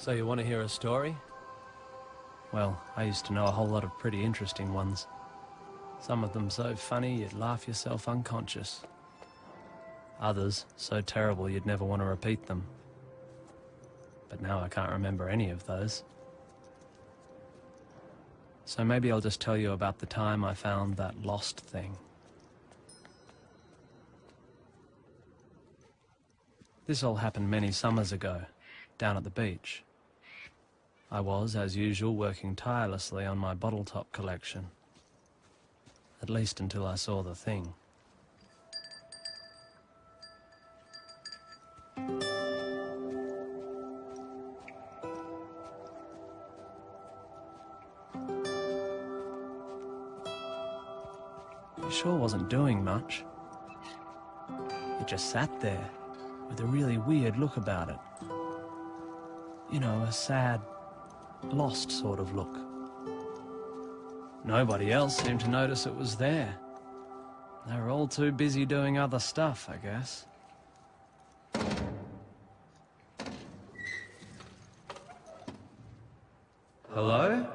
So you want to hear a story? Well, I used to know a whole lot of pretty interesting ones. Some of them so funny you'd laugh yourself unconscious. Others so terrible you'd never want to repeat them. But now I can't remember any of those. So maybe I'll just tell you about the time I found that lost thing. This all happened many summers ago, down at the beach. I was, as usual, working tirelessly on my bottle top collection. At least until I saw the thing. It sure wasn't doing much. It just sat there, with a really weird look about it. You know, a sad, lost sort of look. Nobody else seemed to notice it was there. They were all too busy doing other stuff, I guess. Hello?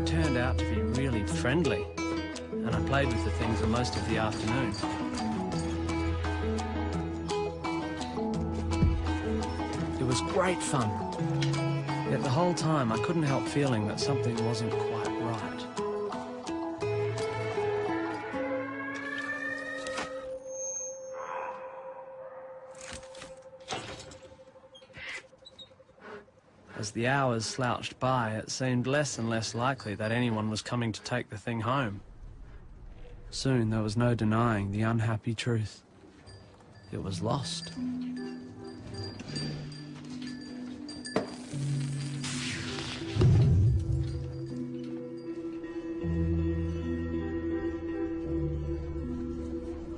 Turned out to be really friendly, and I played with the thing for most of the afternoon. It was great fun, yet the whole time I couldn't help feeling that something wasn't quite right. As the hours slouched by, it seemed less and less likely that anyone was coming to take the thing home. Soon there was no denying the unhappy truth. It was lost.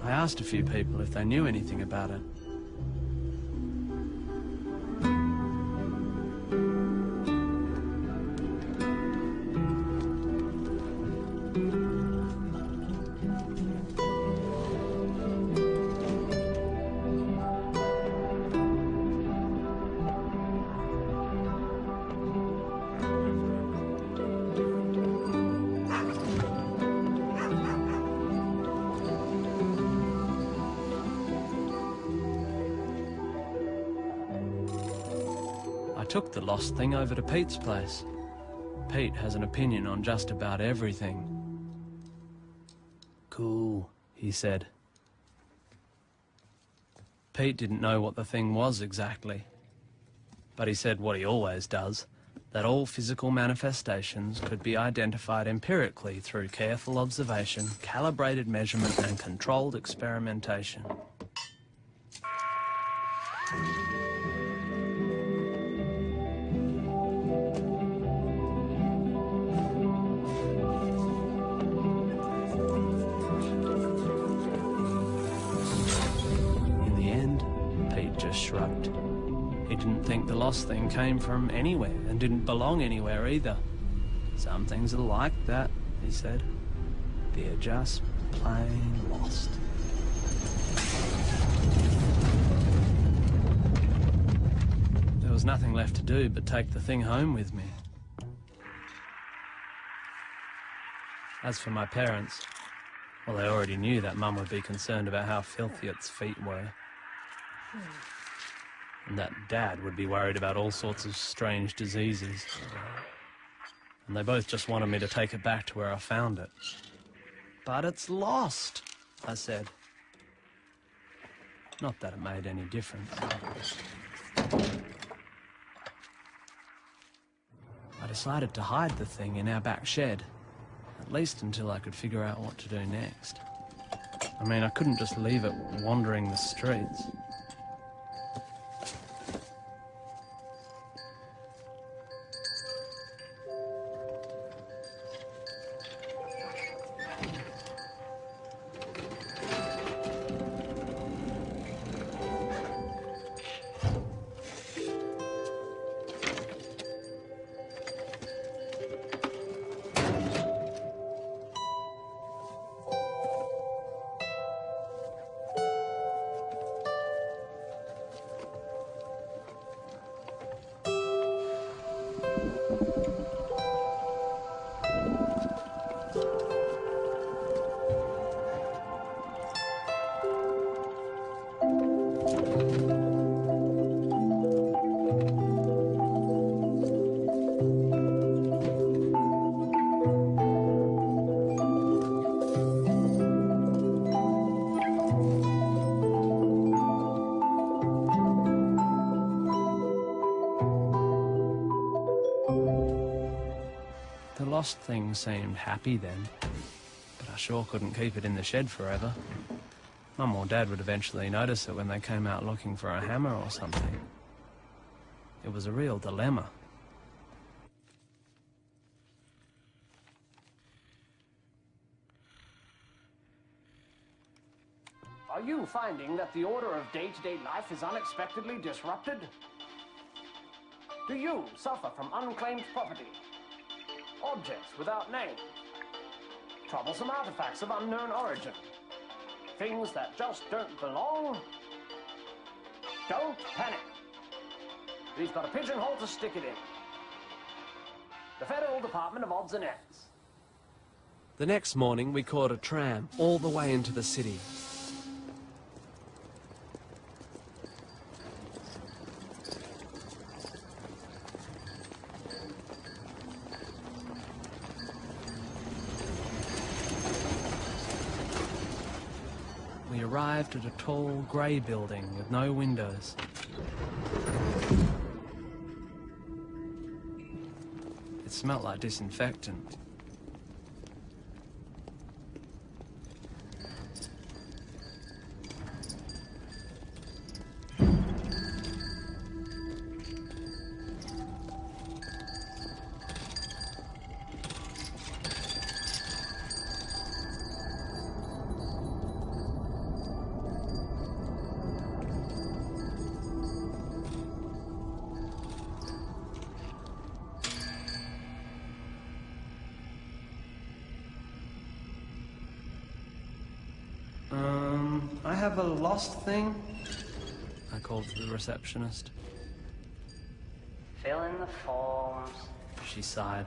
I asked a few people if they knew anything about it. I took the lost thing over to Pete's place. Pete has an opinion on just about everything. Cool, he said. Pete didn't know what the thing was exactly, but he said what he always does, that all physical manifestations could be identified empirically through careful observation, calibrated measurement, and controlled experimentation. Shrugged. He didn't think the lost thing came from anywhere and didn't belong anywhere either. Some things are like that, he said. They're just plain lost. There was nothing left to do but take the thing home with me. As for my parents, well, they already knew that Mum would be concerned about how filthy its feet were. And that Dad would be worried about all sorts of strange diseases. And they both just wanted me to take it back to where I found it. But it's lost, I said. Not that it made any difference. I decided to hide the thing in our back shed, at least until I could figure out what to do next. I mean, I couldn't just leave it wandering the streets. The lost thing seemed happy then, but I sure couldn't keep it in the shed forever. Mum or Dad would eventually notice it when they came out looking for a hammer or something. It was a real dilemma. Are you finding that the order of day-to-day life is unexpectedly disrupted? Do you suffer from unclaimed property? Objects without name? Troublesome artifacts of unknown origin? Things that just don't belong? Don't panic. We've got a pigeonhole to stick it in. The Federal Department of Odds and Ends. The next morning, we caught a tram all the way into the city. We arrived at a tall, grey building with no windows. It smelt like disinfectant. I have a lost thing, I called to the receptionist. Fill in the forms. She sighed.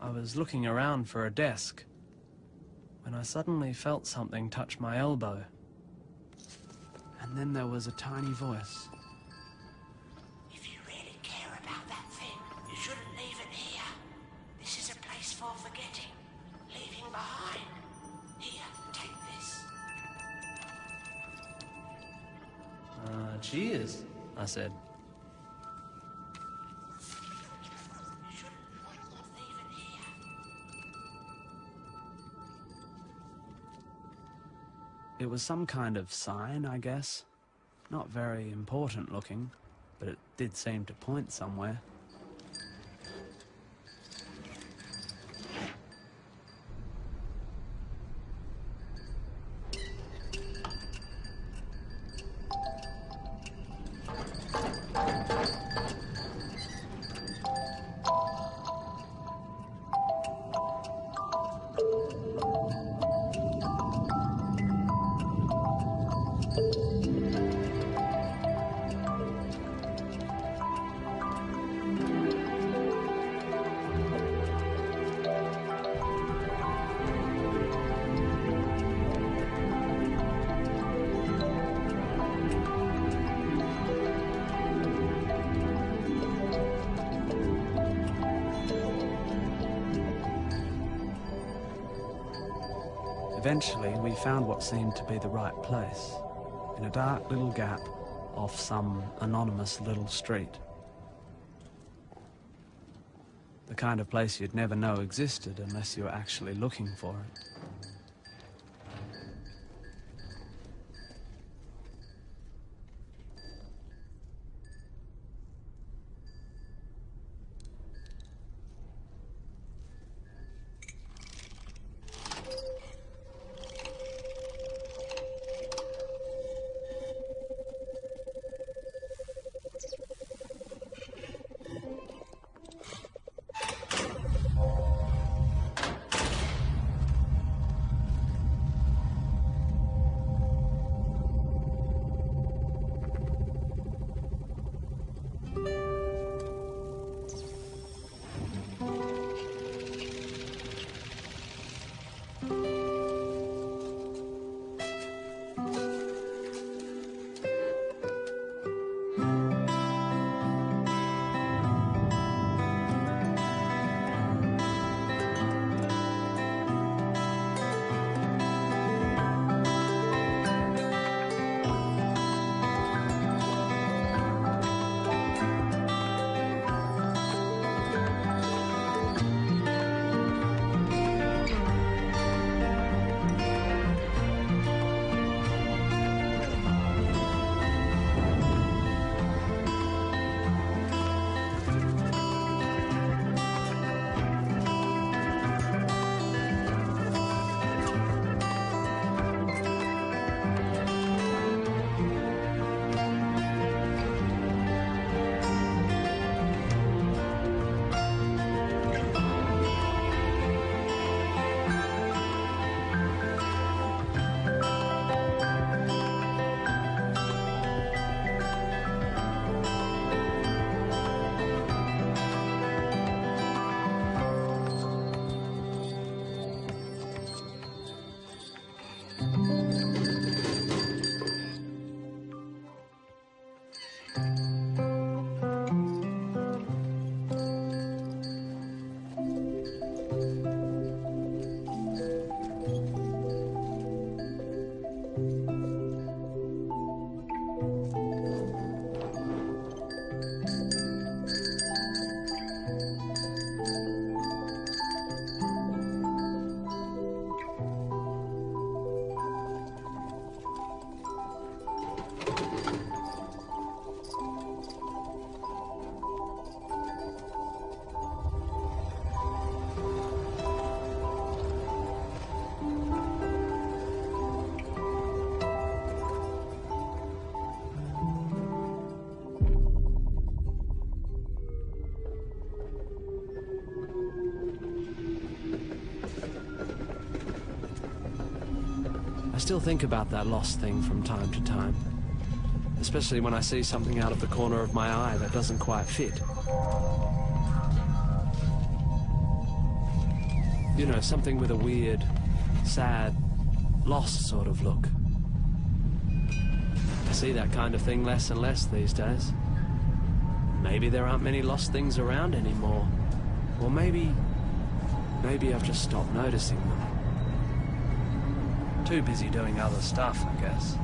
I was looking around for a desk when I suddenly felt something touch my elbow. And then there was a tiny voice. If you really care about that thing, you shouldn't leave it here. This is a place for forgetting, leaving behind. Here, take this. Cheers, I said. It was some kind of sign, I guess. Not very important looking, but it did seem to point somewhere. Eventually, we found what seemed to be the right place, in a dark little gap off some anonymous little street. The kind of place you'd never know existed unless you were actually looking for it. I still think about that lost thing from time to time, especially when I see something out of the corner of my eye that doesn't quite fit. You know, something with a weird, sad, lost sort of look. I see that kind of thing less and less these days. Maybe there aren't many lost things around anymore. Or maybe I've just stopped noticing them. Too busy doing other stuff, I guess.